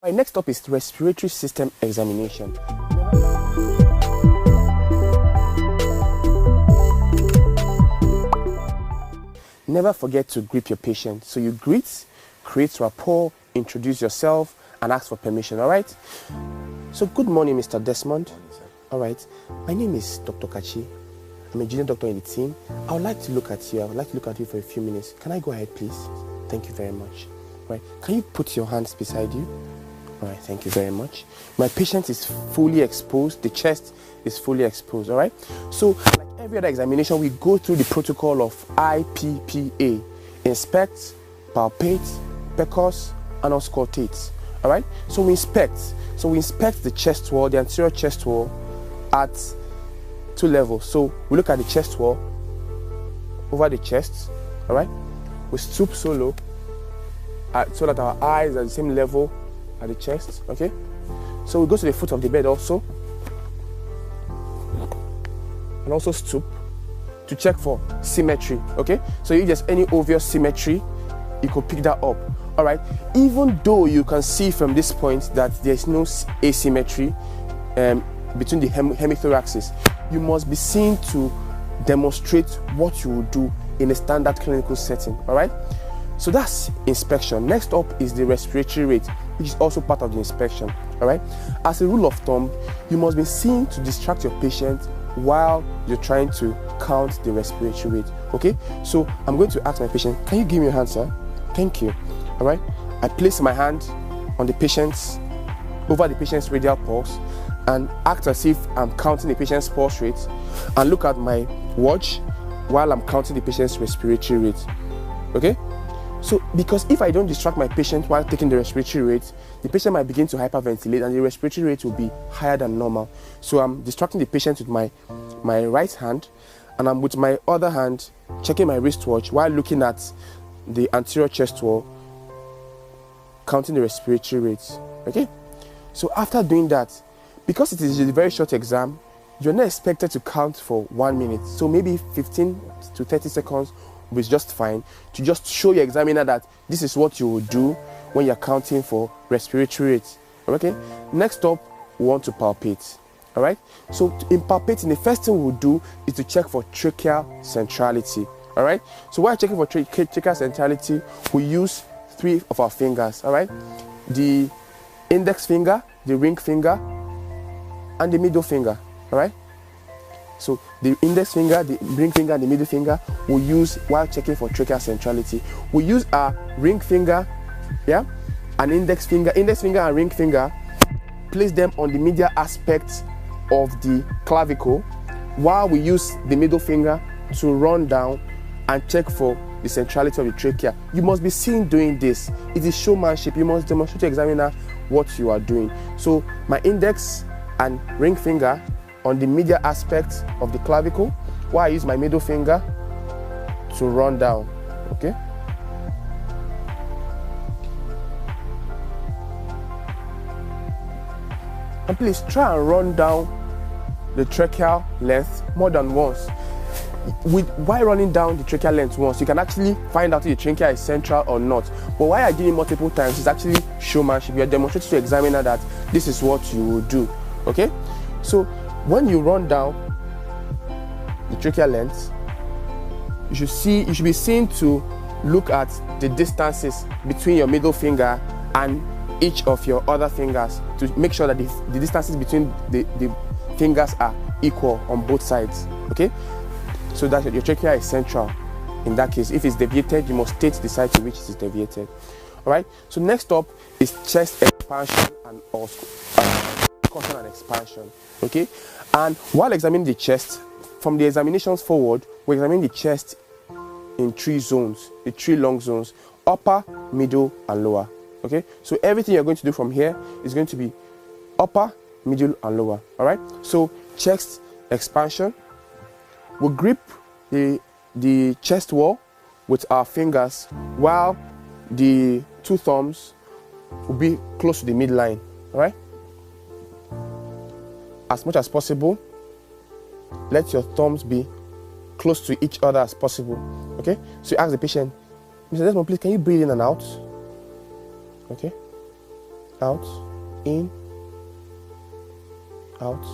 My next up is respiratory system examination. Never forget to greet your patient. So you greet, create rapport, introduce yourself, and ask for permission, all right? So good morning, Mr. Desmond. All right. My name is Dr. Kachi. I'm a junior doctor in the team. I would like to look at you. I would like to look at you for a few minutes. Can I go ahead, please? Thank you very much. Right. Can you put your hands beside you? All right. Thank you very much. My patient is fully exposed. The chest is fully exposed. All right. So, like every other examination, we go through the protocol of IPPA: inspect, palpate, percuss, and auscultate. All right. So we inspect. We inspect the chest wall, the anterior chest wall, at two levels. So we look at the chest wall over the chest. All right. We stoop so low, so that our eyes are the same level at the chest. Okay. So we go to the foot of the bed also, and also stoop to check for symmetry. Okay. So if there's any obvious symmetry, you could pick that up. All right. Even though you can see from this point that there's no asymmetry between the hemithoraxes, you must be seen to demonstrate what you will do in a standard clinical setting. All right. So that's inspection. Next up is the respiratory rate, which is also part of the inspection. All right. As a rule of thumb, you must be seen to distract your patient while you're trying to count the respiratory rate. Okay. So I'm going to ask my patient, can you give me your hand, sir? Thank you. All right. I place my hand on the patient's, over the patient's radial pulse, and act as if I'm counting the patient's pulse rate, and look at my watch while I'm counting the patient's respiratory rate. Okay. So, because if I don't distract my patient while taking the respiratory rate, the patient might begin to hyperventilate and the respiratory rate will be higher than normal. So I'm distracting the patient with my right hand, and I'm with my other hand checking my wristwatch while looking at the anterior chest wall, counting the respiratory rate. Okay. So after doing that, because it is a very short exam, you're not expected to count for 1 minute. So maybe 15 to 30 seconds is just fine to just show your examiner that this is what you will do when you're counting for respiratory rate. Okay. Next up, we want to palpate. All right. So in palpating, the first thing we'll do is to check for tracheal centrality. All right. So while checking for tracheal centrality, we use 3 of our fingers. All right. The index finger, the ring finger, and the middle finger. All right. So the index finger, the ring finger, and the middle finger we'll use while checking for tracheal centrality. We use our ring finger, an index finger and ring finger, place them on the medial aspect of the clavicle, while we use the middle finger to run down and check for the centrality of the trachea. You must be seen doing this. It is showmanship. You must demonstrate to examiner what you are doing. So my index and ring finger on the medial aspect of the clavicle, while I use my middle finger to run down. Okay. And please try and run down the tracheal length more than once. While running down the tracheal length once, you can actually find out if the trachea is central or not. But while I did it multiple times, it's actually showmanship. You are demonstrating to the examiner that this is what you will do. Okay. So when you run down the tracheal length, you should be seen to look at the distances between your middle finger and each of your other fingers to make sure that the distances between the fingers are equal on both sides. Okay. So that your trachea is central. In that case, if it's deviated, you must state the side to which it is deviated. All right. So next up is chest expansion and percussion and expansion. Okay. And while examining the chest, from the examinations forward, we examine the chest in 3 zones, the 3 long zones: upper, middle, and lower. Okay. So everything you're going to do from here is going to be upper, middle, and lower. All right. So chest expansion. We'll grip the chest wall with our fingers, while the 2 thumbs will be close to the midline. All right. As much as possible, let your thumbs be close to each other as possible. Okay. So you ask the patient, Mr. Desmond, please, can you breathe in and out? Okay. out, in, out.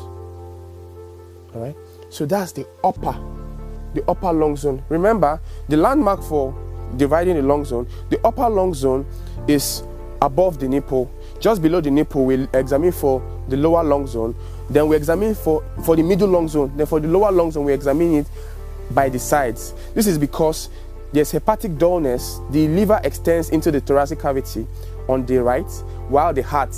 All right. So that's the upper lung zone. Remember, the landmark for dividing the lung zone, the upper lung zone is above the nipple. Just below the nipple, we'll examine for the lower lung zone. Then we examine for the middle lung zone. Then for the lower lung zone, we examine it by the sides. This is because there's hepatic dullness. The liver extends into the thoracic cavity on the right, while the heart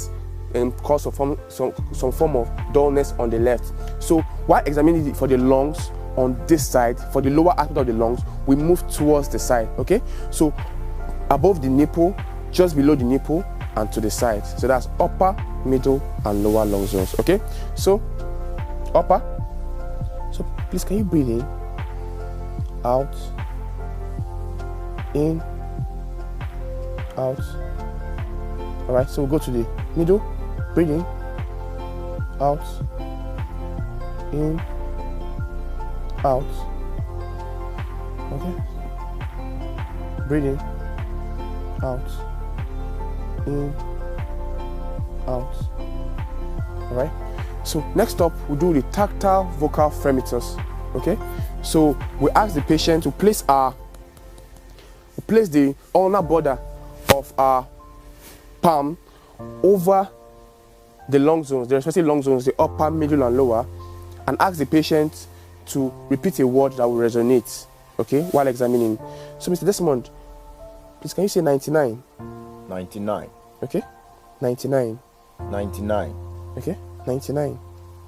cause some form of dullness on the left. So while examining it for the lungs on this side, for the lower aspect of the lungs, we move towards the side. Okay, so above the nipple, just below the nipple, and to the side. So that's upper, middle, and lower lung zones. Okay, so upper. So please, can you breathe in, out, in, out. All right, so we'll go to the middle. Breathe in, out, in, out. Okay, breathe in, out, in, out. All right, so next up we'll do the tactile vocal fremiters. Okay, so we ask the patient to place the ulnar border of our palm over the lung zones, the respective lung zones, the upper, middle, and lower, and ask the patient to repeat a word that will resonate, okay, while examining. So, Mr. Desmond, please, can you say 99? 99. Okay. 99. 99. Okay. 99.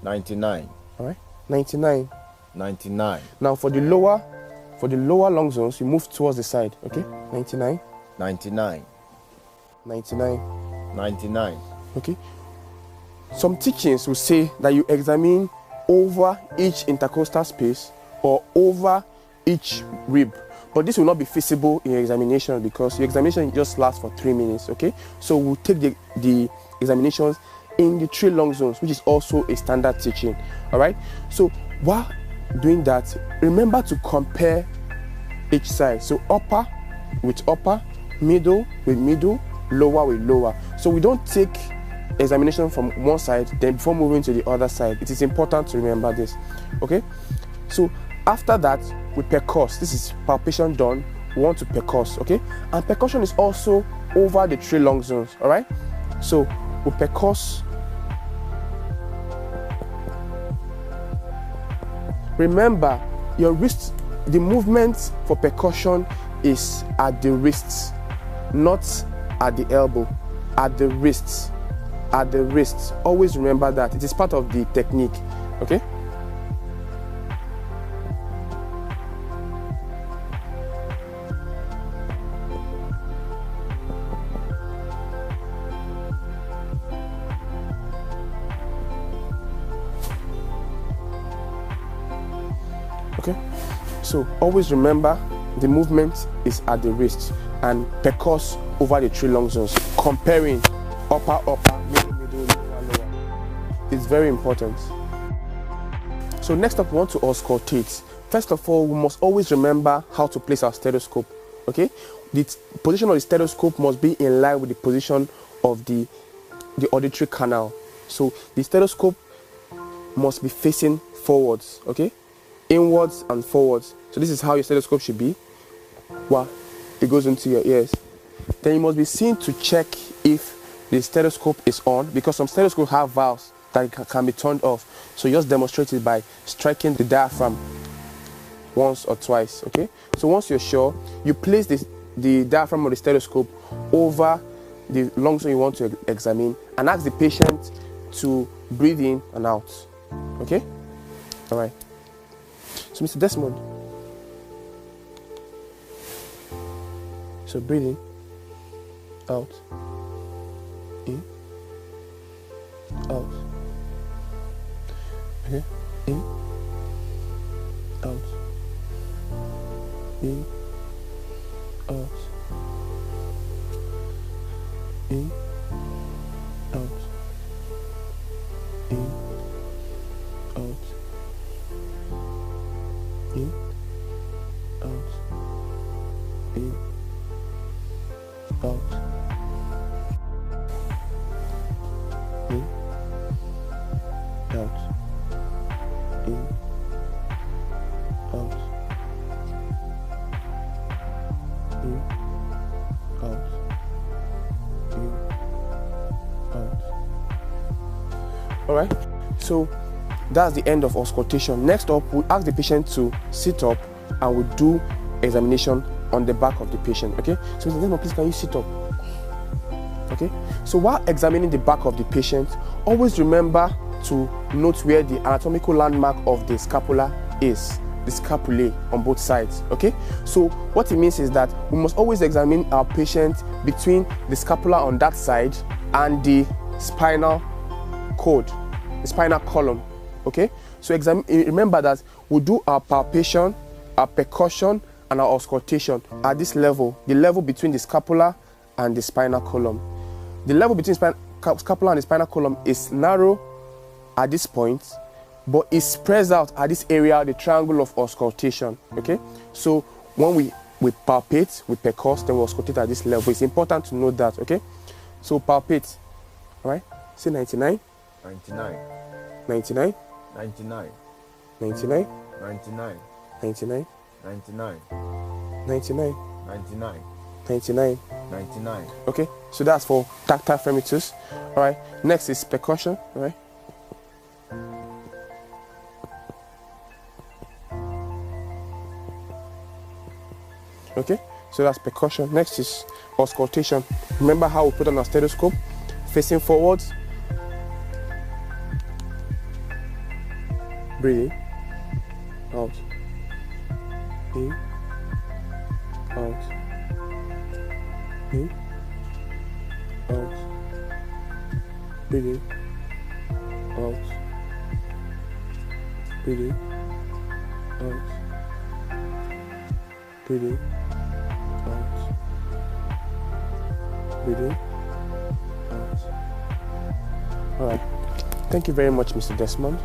99. All right. 99. 99. Now, for the lower lung zones, you move towards the side. Okay. 99. 99. 99. 99. Okay. Some teachings will say that you examine over each intercostal space or over each rib, but this will not be feasible in your examination because your examination just lasts for 3 minutes. Okay, so we'll take the examinations in the 3 lung zones, which is also a standard teaching. All right, so while doing that, remember to compare each side. So upper with upper, middle with middle, lower with lower. So we don't take examination from one side then before moving to the other side. It is important to remember this. Okay, so after that we percuss. This is palpation done. We want to percuss. Okay, and percussion is also over the 3 lung zones. All right, so we percuss. Remember, your wrist, the movement for percussion is at the wrists, not at the elbow, at the wrists. At the wrists. Always remember that. It is part of the technique. Okay? Okay? So always remember the movement is at the wrist and percuss over the 3 lung zones, comparing upper, middle, lower, lower. It's very important. So next up, we want to auscultate. First of all, we must always remember how to place our stethoscope. Okay, the position of the stethoscope must be in line with the position of the auditory canal. So the stethoscope must be facing forwards. Okay, inwards and forwards. So this is how your stethoscope should be. Wow, it goes into your ears. Then you must be seen to check if the stethoscope is on, because some stethoscopes have valves that can be turned off. So you just demonstrate it by striking the diaphragm once or twice. Okay, so once you're sure, you place the diaphragm of the stethoscope over the lung zone you want to examine and ask the patient to breathe in and out. Okay, all right. So Mr. Desmond, so breathe in, out, in, out. Okay, in, out, in, out, in, out, in, out, in, out, in, out. in, out, in, out, in, out, in, out. All right, so that's the end of auscultation. Next up, we ask the patient to sit up and we do examination on the back of the patient. Okay, so Mr. Desmond, please can you sit up? Okay, so while examining the back of the patient, always remember to note where the anatomical landmark of the scapula is, the scapulae on both sides. Okay, so what it means is that we must always examine our patient between the scapula on that side and the spinal cord, the spinal column. Okay, so remember that we do our palpation, our percussion, and our auscultation at this level, the level between the scapula and the spinal column. The level between scapula and the spinal column is narrow at this point, but it spreads out at this area, the triangle of auscultation. Okay, so when we palpate, we percuss, then we auscultate at this level. It's important to note that. Okay, so palpate. All right, say 99, 99, 99, 99, 99, 99, 99, 99, 99, 99, 99. 99. Okay, so that's for tactile fremitus. All right, next is percussion. All right, okay, so that's percussion. Next is auscultation. Remember how we put on our stethoscope, facing forwards, breathing out, in, out, in, out, breathing out, breathing out, breathing out, breathing out. All right, thank you very much, Mr. Desmond.